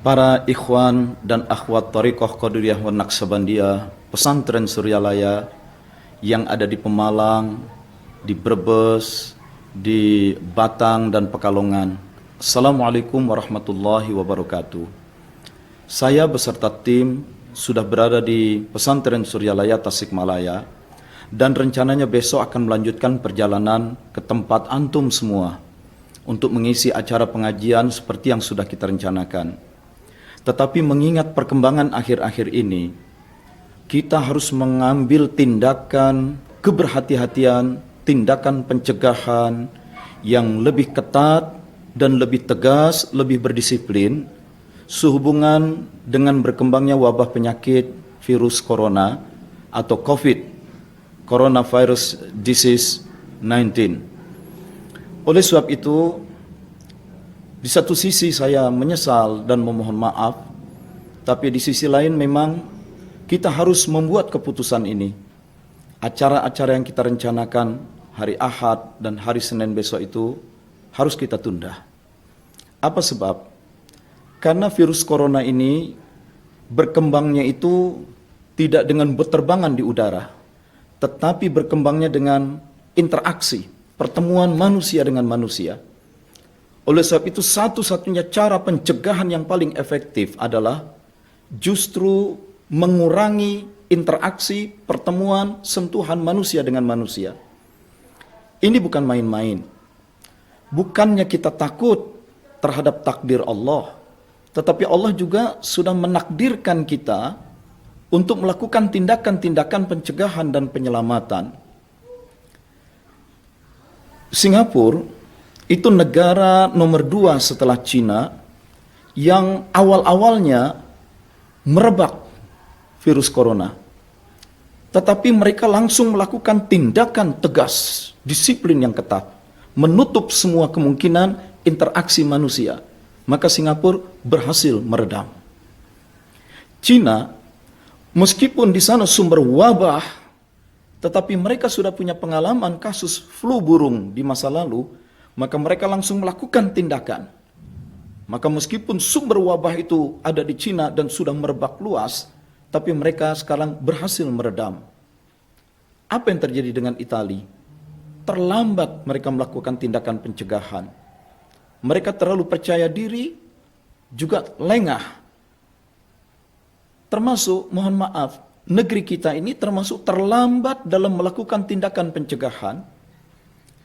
Para ikhwan dan akhwat Thariqah Qadiriyah wa Naqsabandiyah Pesantren Suryalaya yang ada di Pemalang, di Brebes, di Batang dan Pekalongan. Assalamualaikum warahmatullahi wabarakatuh. Saya beserta tim sudah berada di Pesantren Suryalaya Tasikmalaya dan rencananya besok akan melanjutkan perjalanan ke tempat antum semua untuk mengisi acara pengajian seperti yang sudah kita rencanakan. Tetapi mengingat perkembangan akhir-akhir ini, kita harus mengambil tindakan keberhati-hatian, tindakan pencegahan yang lebih ketat dan lebih tegas, lebih berdisiplin sehubungan dengan berkembangnya wabah penyakit virus corona atau COVID, Coronavirus Disease 19. Oleh sebab itu, di satu sisi saya menyesal dan memohon maaf, tapi di sisi lain memang kita harus membuat keputusan ini. Acara-acara yang kita rencanakan hari Ahad dan hari Senin besok itu harus kita tunda. Apa sebab? Karena virus corona ini berkembangnya itu tidak dengan berterbangan di udara, tetapi berkembangnya dengan interaksi, pertemuan manusia dengan manusia. Oleh sebab itu satu-satunya cara pencegahan yang paling efektif adalah justru mengurangi interaksi, pertemuan, sentuhan manusia dengan manusia. Ini bukan main-main. Bukannya kita takut terhadap takdir Allah, tetapi Allah juga sudah menakdirkan kita untuk melakukan tindakan-tindakan pencegahan dan penyelamatan. Singapura itu negara nomor 2 setelah Cina yang awal-awalnya merebak virus corona. Tetapi mereka langsung melakukan tindakan tegas, disiplin yang ketat, menutup semua kemungkinan interaksi manusia. Maka Singapura berhasil meredam. Cina, meskipun di sana sumber wabah, tetapi mereka sudah punya pengalaman kasus flu burung di masa lalu, maka mereka langsung melakukan tindakan. Maka meskipun sumber wabah itu ada di Cina dan sudah merebak luas, tapi mereka sekarang berhasil meredam. Apa yang terjadi dengan Italia? Terlambat mereka melakukan tindakan pencegahan. Mereka terlalu percaya diri, juga lengah. Termasuk, mohon maaf, negeri kita ini termasuk terlambat dalam melakukan tindakan pencegahan,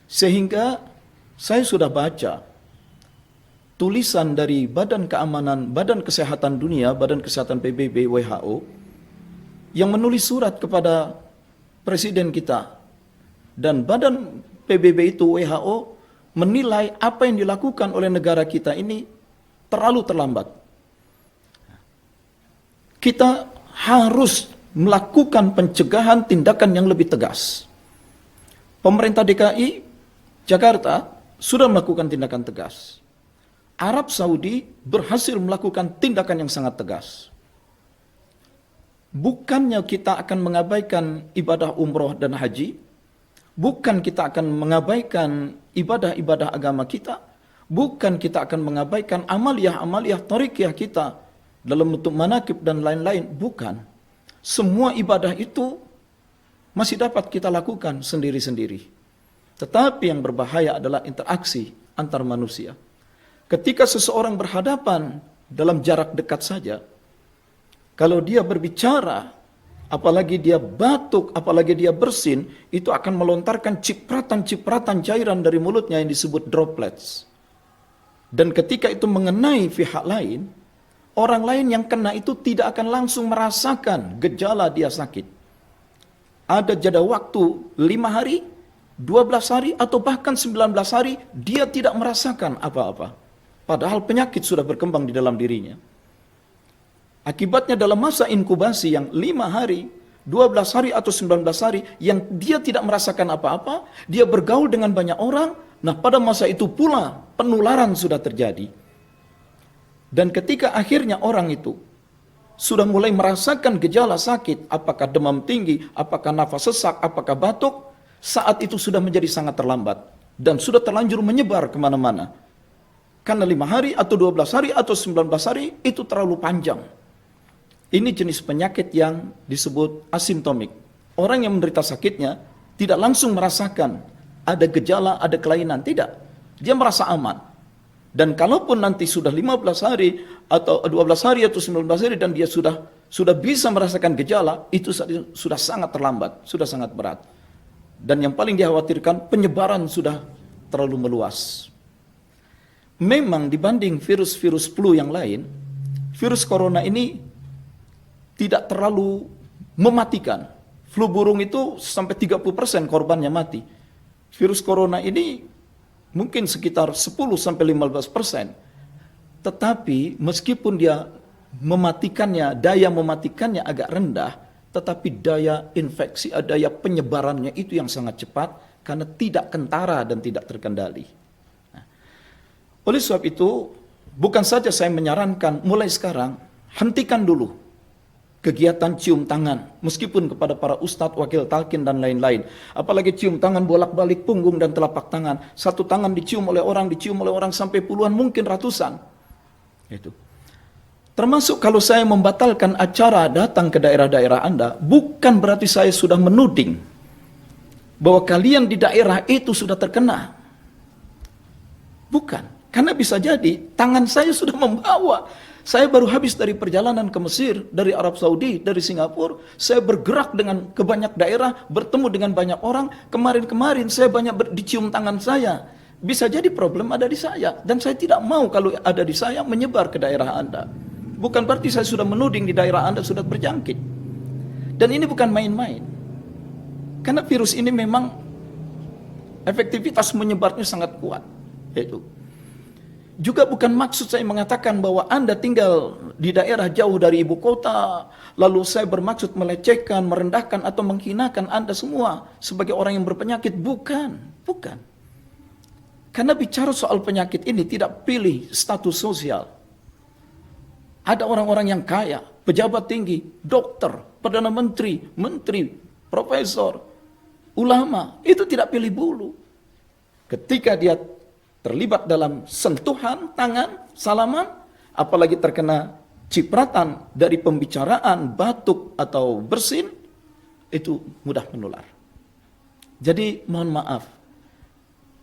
sehingga saya sudah baca tulisan dari Badan Kesehatan Dunia, Badan Kesehatan PBB, WHO, yang menulis surat kepada Presiden kita. Dan Badan PBB itu, WHO, menilai apa yang dilakukan oleh negara kita ini terlalu terlambat. Kita harus melakukan pencegahan tindakan yang lebih tegas. Pemerintah DKI Jakarta sudah melakukan tindakan tegas. Arab Saudi berhasil melakukan tindakan yang sangat tegas. Bukannya kita akan mengabaikan ibadah umroh dan haji, bukan kita akan mengabaikan ibadah-ibadah agama kita, bukan kita akan mengabaikan amaliyah-amaliyah thariqiyah kita dalam bentuk manakib dan lain-lain, bukan. Semua ibadah itu masih dapat kita lakukan sendiri-sendiri. Tetapi yang berbahaya adalah interaksi antar manusia. Ketika seseorang berhadapan dalam jarak dekat saja, kalau dia berbicara, apalagi dia batuk, apalagi dia bersin, itu akan melontarkan cipratan-cipratan cairan dari mulutnya yang disebut droplets. Dan ketika itu mengenai pihak lain, orang lain yang kena itu tidak akan langsung merasakan gejala dia sakit. Ada jeda waktu 5 hari, 12 hari, atau bahkan 19 hari, dia tidak merasakan apa-apa. Padahal penyakit sudah berkembang di dalam dirinya. Akibatnya dalam masa inkubasi yang 5 hari, 12 hari, atau 19 hari, yang dia tidak merasakan apa-apa, dia bergaul dengan banyak orang, nah pada masa itu pula penularan sudah terjadi. Dan ketika akhirnya orang itu sudah mulai merasakan gejala sakit, apakah demam tinggi, apakah nafas sesak, apakah batuk, saat itu sudah menjadi sangat terlambat dan sudah terlanjur menyebar kemana-mana. Karena 5 hari atau 12 hari atau 19 hari itu terlalu panjang. Ini jenis penyakit yang disebut asimptomik. Orang yang menderita sakitnya tidak langsung merasakan ada gejala, ada kelainan. Tidak. Dia merasa aman. Dan kalaupun nanti sudah 15 hari atau 12 hari atau 19 hari dan dia sudah bisa merasakan gejala, itu sudah sangat terlambat, sudah sangat berat. Dan yang paling dikhawatirkan, penyebaran sudah terlalu meluas. Memang dibanding virus-virus flu yang lain, virus corona ini tidak terlalu mematikan. Flu burung itu sampai 30% korbannya mati. Virus corona ini mungkin sekitar 10-15%. Tetapi meskipun dia mematikannya, daya mematikannya agak rendah, tetapi daya infeksi, daya penyebarannya itu yang sangat cepat karena tidak kentara dan tidak terkendali. Nah, oleh sebab itu, bukan saja saya menyarankan mulai sekarang, hentikan dulu kegiatan cium tangan, meskipun kepada para ustadz, wakil talqin dan lain-lain. Apalagi cium tangan bolak-balik punggung dan telapak tangan. Satu tangan dicium oleh orang sampai puluhan, mungkin ratusan. Itu. Termasuk kalau saya membatalkan acara datang ke daerah-daerah Anda, bukan berarti saya sudah menuding bahwa kalian di daerah itu sudah terkena. Bukan. Karena bisa jadi tangan saya sudah membawa. Saya baru habis dari perjalanan ke Mesir, dari Arab Saudi, dari Singapura. Saya bergerak ke banyak daerah, bertemu dengan banyak orang. Kemarin-kemarin saya banyak dicium tangan saya. Bisa jadi problem ada di saya. Dan saya tidak mau kalau ada di saya menyebar ke daerah Anda. Bukan berarti saya sudah menuding di daerah Anda sudah berjangkit. Dan ini bukan main-main. Karena virus ini memang efektivitas menyebarnya sangat kuat. Itu. Juga bukan maksud saya mengatakan bahwa Anda tinggal di daerah jauh dari ibu kota, lalu saya bermaksud melecehkan, merendahkan, atau menghinakan Anda semua sebagai orang yang berpenyakit. Bukan. Karena bicara soal penyakit ini tidak pilih status sosial. Ada orang-orang yang kaya, pejabat tinggi, dokter, perdana menteri, profesor, ulama, itu tidak pilih bulu. Ketika dia terlibat dalam sentuhan tangan, salaman, apalagi terkena cipratan dari pembicaraan, batuk atau bersin, itu mudah menular. Jadi mohon maaf,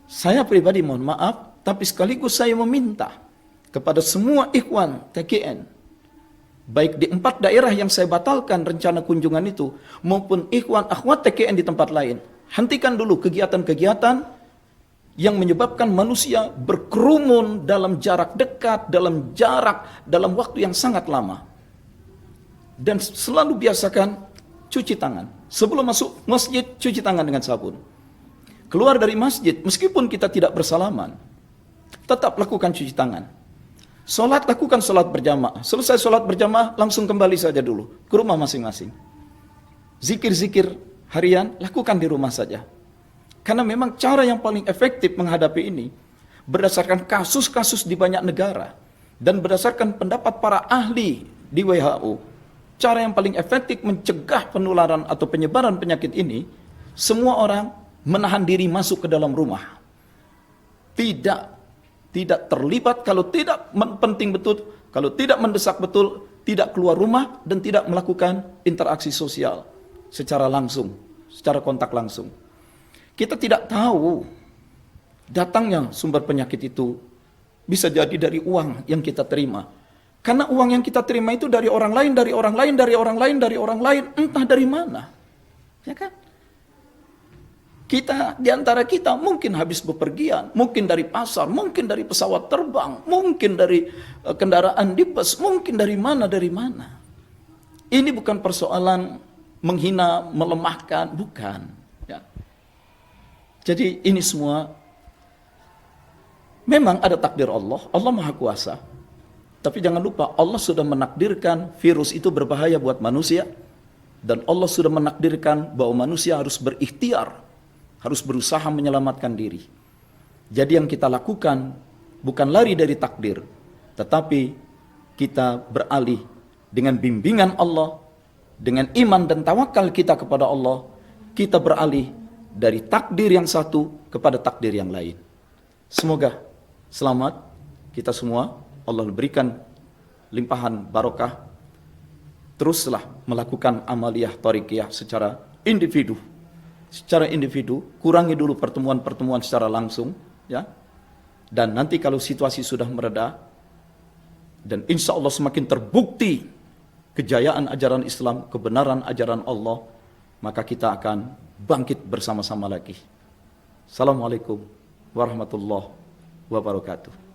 saya pribadi mohon maaf, tapi sekaligus saya meminta kepada semua ikhwan TKN, baik di 4 daerah yang saya batalkan rencana kunjungan itu, maupun ikhwan akhwat TKN di tempat lain, hentikan dulu kegiatan-kegiatan yang menyebabkan manusia berkerumun dalam jarak dekat, dalam waktu yang sangat lama. Dan selalu biasakan cuci tangan. Sebelum masuk masjid, cuci tangan dengan sabun. Keluar dari masjid, meskipun kita tidak bersalaman, tetap lakukan cuci tangan. Sholat, lakukan sholat berjamaah. Selesai sholat berjamaah, langsung kembali saja dulu ke rumah masing-masing. Zikir-zikir harian, lakukan di rumah saja. Karena memang cara yang paling efektif menghadapi ini, berdasarkan kasus-kasus di banyak negara, dan berdasarkan pendapat para ahli di WHO, cara yang paling efektif mencegah penularan atau penyebaran penyakit ini, semua orang menahan diri masuk ke dalam rumah. Tidak terlibat, kalau tidak penting betul, kalau tidak mendesak betul, tidak keluar rumah dan tidak melakukan interaksi sosial secara langsung, secara kontak langsung. Kita tidak tahu datangnya sumber penyakit itu, bisa jadi dari uang yang kita terima. Karena uang yang kita terima itu dari orang lain, entah dari mana. Ya kan? Kita, di antara kita mungkin habis bepergian, mungkin dari pasar, mungkin dari pesawat terbang, mungkin dari kendaraan di bus, mungkin dari mana. Ini bukan persoalan menghina, melemahkan, bukan. Ya. Jadi ini semua memang ada takdir Allah, Allah Maha Kuasa. Tapi jangan lupa, Allah sudah menakdirkan virus itu berbahaya buat manusia, dan Allah sudah menakdirkan bahwa manusia harus berikhtiar, harus berusaha menyelamatkan diri. Jadi yang kita lakukan bukan lari dari takdir, tetapi kita beralih dengan bimbingan Allah, dengan iman dan tawakal kita kepada Allah, kita beralih dari takdir yang satu kepada takdir yang lain. Semoga selamat kita semua Allah berikan limpahan barokah, teruslah melakukan amaliyah tariqiyah secara individu. Secara individu, kurangi dulu pertemuan-pertemuan secara langsung, ya. Dan nanti kalau situasi sudah mereda, dan insya Allah semakin terbukti kejayaan ajaran Islam, kebenaran ajaran Allah, maka kita akan bangkit bersama-sama lagi. Assalamualaikum warahmatullahi wabarakatuh.